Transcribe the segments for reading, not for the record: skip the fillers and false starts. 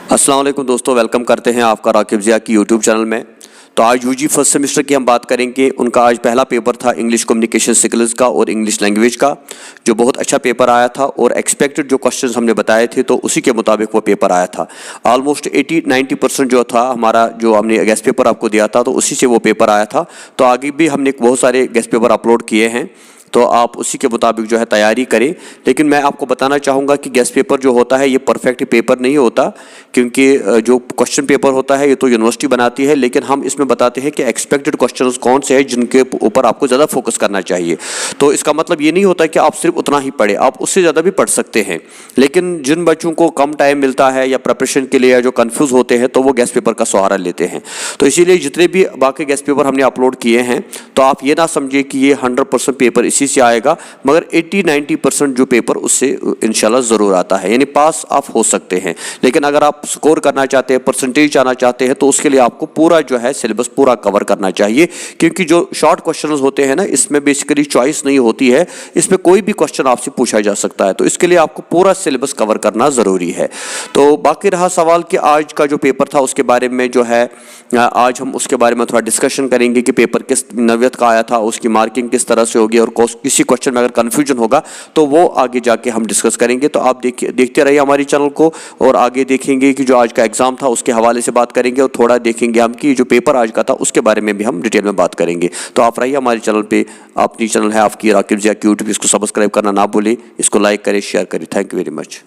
अस्सलाम वालेकुम दोस्तों, वेलकम करते हैं आपका राकिब ज़िया की यूट्यूब चैनल में। तो आज यूजी फर्स्ट सेमेस्टर की हम बात करेंगे। उनका आज पहला पेपर था इंग्लिश कम्युनिकेशन स्किल्स का और इंग्लिश लैंग्वेज का, जो बहुत अच्छा पेपर आया था और एक्सपेक्टेड जो क्वेश्चंस हमने बताए थे तो उसी के मुताबिक वो पेपर आया था। ऑलमोस्ट 80-90% जो था हमारा, जो हमने गेस्ट पेपर आपको दिया था तो उसी से वो पेपर आया था। तो आगे भी हमने बहुत सारे गेस्ट पेपर अपलोड किए हैं, तो आप उसी के मुताबिक जो है तैयारी करें। लेकिन मैं आपको बताना चाहूँगा कि गेस्ट पेपर जो होता है ये परफेक्ट पेपर नहीं होता, क्योंकि जो क्वेश्चन पेपर होता है ये तो यूनिवर्सिटी बनाती है, लेकिन हम इसमें बताते हैं कि एक्सपेक्टेड क्वेश्चंस कौन से हैं जिनके ऊपर आपको ज़्यादा फोकस करना चाहिए। तो इसका मतलब ये नहीं होता कि आप सिर्फ उतना ही पढ़ें, आप उससे ज़्यादा भी पढ़ सकते हैं। लेकिन जिन बच्चों को कम टाइम मिलता है या प्रिपरेशन के लिए, या जो कन्फ्यूज़ होते हैं, तो वो गेस्ट पेपर का सहारा लेते हैं। तो इसीलिए जितने भी बाकी गेस्ट पेपर हमने अपलोड किए हैं, तो आप ये ना समझिए कि ये 100% पेपर इसी से आएगा, मगर 80-90% जो पेपर उससे इंशाल्लाह ज़रूर आता है, यानी पास आप हो सकते हैं। लेकिन अगर आप स्कोर करना चाहते हैं, परसेंटेज आना चाहते हैं, तो उसके लिए आपको पूरा जो है सिलेबस पूरा कवर करना चाहिए। क्योंकि जो शॉर्ट क्वेश्चन होते हैं ना, इसमें बेसिकली चॉइस नहीं होती है, इसमें कोई भी क्वेश्चन आपसे पूछा जा सकता है। तो इसके लिए आपको पूरा सिलेबस कवर करना ज़रूरी है। तो बाकी रहा सवाल कि आज का जो पेपर था उसके बारे में जो है, आज हम उसके बारे में थोड़ा डिस्कशन करेंगे कि पेपर किस नौयत का आया था, उसकी मार्किंग किस तरह से होगी, और किसी क्वेश्चन में अगर कन्फ्यूजन होगा तो वो आगे जाके हम डिस्कस करेंगे। तो आप देखते रहिए हमारी चैनल को, और आगे देखेंगे कि जो आज का एग्ज़ाम था उसके हवाले से बात करेंगे, और थोड़ा देखेंगे हम कि जो पेपर आज का था उसके बारे में भी हम डिटेल में बात करेंगे। तो आप रहिए हमारे चैनल पे। अपनी चैनल है आपकी राकिब ज़िया की यूट्यूब, इसको सब्सक्राइब करना ना भूलें, इसको लाइक करें, शेयर करें। Thank you very much.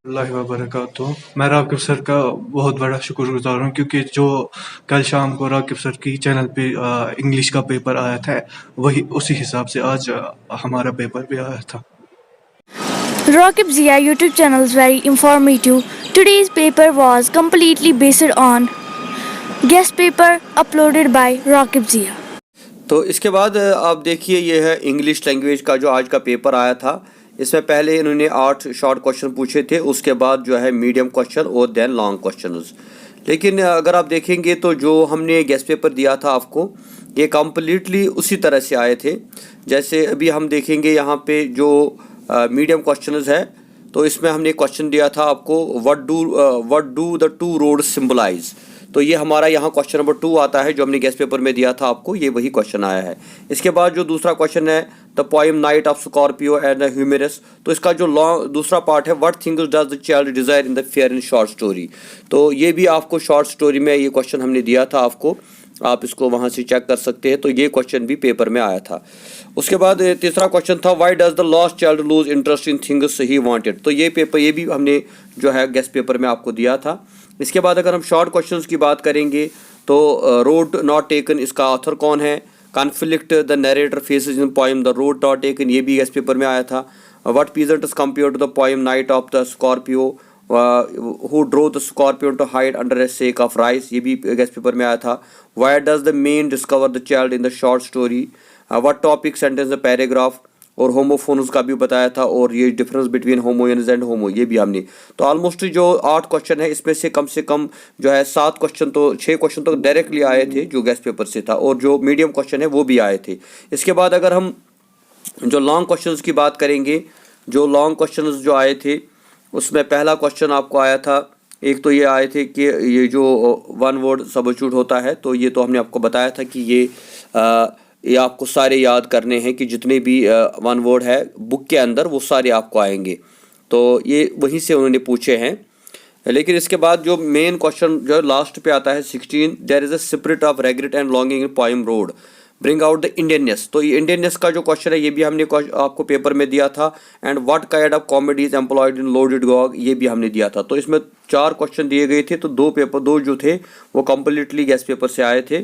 Allah वबरकातुहू। मैं राकिब सर का बहुत बड़ा शुक्रगुजार हूँ, क्योंकि जो कल शाम को राकिब सर की चैनल पे इंग्लिश का पेपर आया था, वही उसी हिसाब से आज हमारा पेपर भी आया था। Rakib Zia YouTube channel is very informative. Today's paper was completely based on guest paper uploaded by Rakib Zia. तो इसके बाद आप देखिए, ये है इंग्लिश लैंग्वेज का जो आज का पेपर आया था। इसमें पहले इन्होंने 8 शॉर्ट क्वेश्चन पूछे थे, उसके बाद जो है मीडियम क्वेश्चन और देन लॉन्ग क्वेश्चंस। लेकिन अगर आप देखेंगे तो जो हमने गेस्ट पेपर दिया था आपको, ये कम्प्लीटली उसी तरह से आए थे। जैसे अभी हम देखेंगे यहाँ पे जो मीडियम क्वेश्चंस है, तो इसमें हमने क्वेश्चन दिया था आपको, what do the two road symbolize. तो ये हमारा यहाँ क्वेश्चन नंबर 2 आता है, जो हमने गेस्ट पेपर में दिया था आपको, ये वही क्वेश्चन आया है। इसके बाद जो दूसरा क्वेश्चन है, the poem night of scorpio and the humorous. तो इसका जो दूसरा पार्ट है, what things does the child desire in the fair in short story. तो ये भी आपको शॉर्ट स्टोरी में ये क्वेश्चन हमने दिया था आपको, आप इसको वहाँ से चेक कर सकते हैं। तो ये क्वेश्चन भी पेपर में आया था। उसके बाद तीसरा क्वेश्चन था, why does the lost child loose interest in things he wanted. तो ये भी हमने जो है गेस्ट पेपर में आपको दिया था। इसके बाद अगर हम शॉर्ट क्वेश्चंस की बात करेंगे, तो रोड नॉट टेकन, इसका ऑथर कौन है। Conflict the narrator faces in poem the road not taken, ये भी गेस्ट पेपर में आया था। What peasant is compare to the poem night of the scorpio, who drew the scorpion to hide under a sack of rice, ये भी guess paper में आया था। Why does the man discover the child in the short story, what topic sentence the paragraph, और homophones का भी बताया था, और ये डिफरेंस बिटवीन होमोयंस एंड होमो, ये भी हमने। तो ऑलमोस्ट जो 8 क्वेश्चन है, इसमें से कम जो है 7 क्वेश्चन, तो 6 क्वेश्चन तो डायरेक्टली आए थे जो गेस्ट पेपर से था, और जो मीडियम क्वेश्चन है वो भी आए थे। इसके बाद अगर हम जो लॉन्ग क्वेश्चंस की बात करेंगे, जो लॉन्ग क्वेश्चंस जो आए थे, उसमें पहला क्वेश्चन आपको आया था, एक तो ये आए थे कि ये जो वन वर्ड सबस्टिट्यूट होता है, तो ये तो हमने आपको बताया था कि ये आपको सारे याद करने हैं, कि जितने भी वन वर्ड है बुक के अंदर वो सारे आपको आएंगे। तो ये वहीं से उन्होंने पूछे हैं। लेकिन इसके बाद जो मेन क्वेश्चन जो लास्ट पे आता है 16, there is a spirit of regret and longing in poem road, bring out the Indianness. तो ये इंडियननेस का जो क्वेश्चन है, ये भी हमने आपको पेपर में दिया था। And what kind of comedy is employed in loaded Gogh, ये भी हमने दिया था। तो इसमें 4 क्वेश्चन दिए गए थे, तो दो जो थे वो कम्प्लीटली गेस्ट पेपर से आए थे।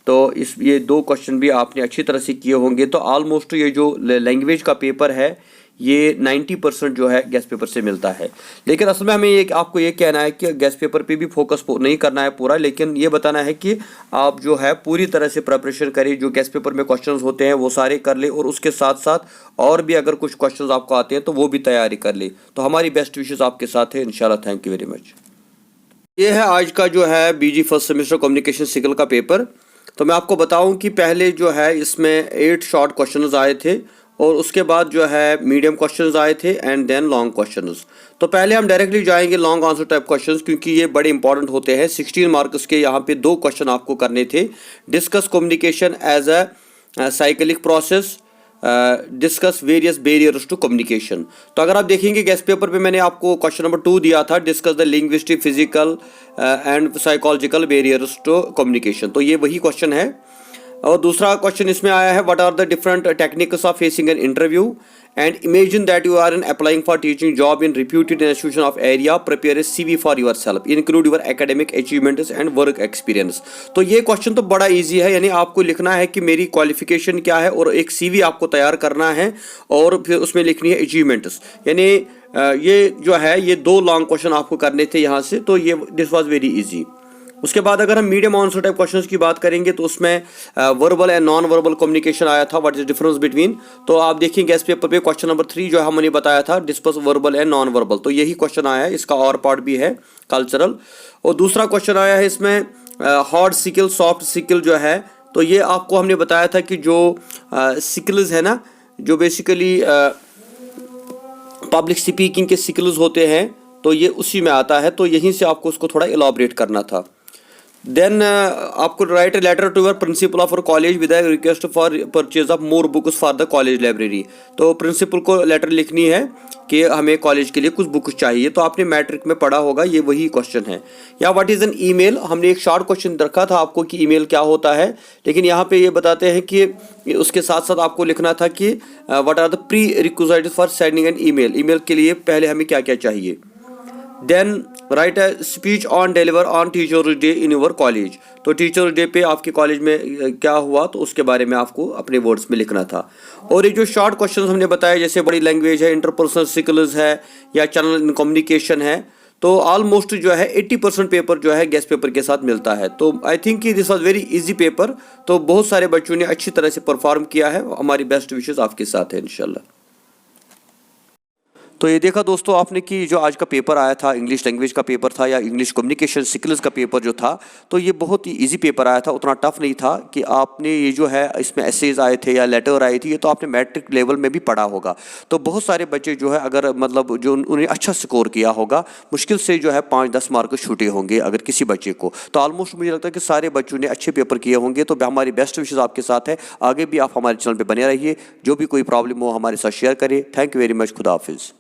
तो ये 2 क्वेश्चन भी आपने अच्छी तरह से किए होंगे। तो ऑलमोस्ट ये जो लैंग्वेज का पेपर है, ये 90% जो है गेस्ट पेपर से मिलता है। लेकिन असल में हमें आपको ये कहना है कि गेस्ट पेपर पे भी फोकस नहीं करना है पूरा, लेकिन ये बताना है कि आप जो है पूरी तरह से प्रिपरेशन करें। जो गेस्ट पेपर में क्वेश्चंस होते हैं वो सारे कर ले, और उसके साथ साथ और भी अगर कुछ क्वेश्चंस आपको आते हैं तो वो भी तैयारी कर ले। तो हमारी बेस्ट विशेस आपके साथ है इंशाल्लाह। Thank you very much. ये है आज का जो है बीजी फर्स्ट सेमेस्टर कम्युनिकेशन स्किल का पेपर। तो मैं आपको बताऊं कि पहले जो है इसमें 8 शॉर्ट क्वेश्चंस आए थे और उसके बाद जो है मीडियम क्वेश्चंस आए थे एंड देन लॉन्ग क्वेश्चंस। तो पहले हम डायरेक्टली जाएंगे लॉन्ग आंसर टाइप क्वेश्चंस, क्योंकि ये बड़े इंपॉर्टेंट होते हैं। 16 मार्क्स के यहाँ पे 2 क्वेश्चन आपको करने थे। Discuss communication as a cyclic process, discuss various barriers to communication. तो अगर आप देखेंगे गेस्ट पेपर पे मैंने आपको क्वेश्चन नंबर 2 दिया था, discuss the linguistic physical and psychological barriers to communication. तो ये वही क्वेश्चन है। और दूसरा क्वेश्चन इसमें आया है, what are the different techniques of facing an interview and imagine that you are in applying for teaching job in reputed institution of area, prepare a CV for yourself, include your academic achievements and work experience. तो ये question तो बड़ा easy है, यानी आपको लिखना है कि मेरी क्वालिफिकेशन क्या है और एक CV आपको तैयार करना है और फिर उसमें लिखनी है अचीवमेंट्स। यानी ये जो है ये 2 लॉन्ग क्वेश्चन आपको करने थे यहाँ से, तो ये दिस वॉज वेरी ईजी। उसके बाद अगर हम मीडियम आंसर टाइप क्वेश्चंस की बात करेंगे तो उसमें verbal and non verbal communication आया था, व्हाट इज डिफरेंस बिटवीन। तो आप देखिए गेस्ट पेपर पे क्वेश्चन नंबर 3 जो हमने बताया था, discuss verbal and non verbal, तो यही क्वेश्चन आया है। इसका और पार्ट भी है कल्चरल। और दूसरा क्वेश्चन आया है इसमें हार्ड स्किल सॉफ्ट स्किल जो है, तो ये आपको हमने बताया था कि जो स्किल्स है ना, जो बेसिकली पब्लिक स्पीकिंग के स्किल्स होते हैं, तो ये उसी में आता है। तो यहीं से आपको उसको थोड़ा इलाबरेट करना था। देन आपको write a letter to your principal of college with request for purchase of more books for the college library. तो प्रिंसिपल को लेटर लिखनी है कि हमें कॉलेज के लिए कुछ बुक्स चाहिए। तो आपने मैट्रिक में पढ़ा होगा, ये वही क्वेश्चन है। या व्हाट इज़ एन ईमेल, हमने एक शॉर्ट क्वेश्चन रखा था आपको कि ईमेल क्या होता है, लेकिन यहाँ पे ये बताते हैं कि उसके साथ साथ आपको लिखना था कि what are the prerequisites for sending an email, email के लिए पहले हमें क्या क्या चाहिए। Then write a speech on deliver on teachers day in your college. तो टीचर्स डे पे आपके कॉलेज में क्या हुआ, तो उसके बारे में आपको अपने वर्ड्स में लिखना था। और ये जो शॉर्ट क्वेश्चंस हमने बताया, जैसे बड़ी लैंग्वेज है, इंटरपर्सनल स्किल्स है या चैनल इन कम्युनिकेशन है, तो ऑलमोस्ट जो है 80% पेपर जो है गेस्ट पेपर के साथ मिलता है। तो आई थिंक कि this was very easy paper. तो बहुत सारे बच्चों ने अच्छी तरह से परफॉर्म किया है। हमारी बेस्ट विशेस आपके साथ है इंशाल्लाह। तो ये देखा दोस्तों आपने कि जो आज का पेपर आया था, इंग्लिश लैंग्वेज का पेपर था या इंग्लिश कम्युनिकेशन स्किल्स का पेपर जो था, तो ये बहुत ही इजी पेपर आया था, उतना टफ नहीं था। कि आपने ये जो है इसमें एसेज आए थे या लेटर आई थी, ये तो आपने मैट्रिक लेवल में भी पढ़ा होगा। तो बहुत सारे बच्चे जो है अगर मतलब जो उन्हें अच्छा स्कोर किया होगा, मुश्किल से जो है 5-10 मार्क छूटे होंगे अगर किसी बच्चे को। तो ऑलमोस्ट मुझे लगता है कि सारे बच्चों ने अच्छे पेपर किए होंगे। तो हमारी बेस्ट विशेस आपके साथ है। आगे भी आप हमारे चैनल पर बने रहिए। जो भी कोई प्रॉब्लम हो हमारे साथ शेयर करें। Thank you very much. खुदा हाफिज़।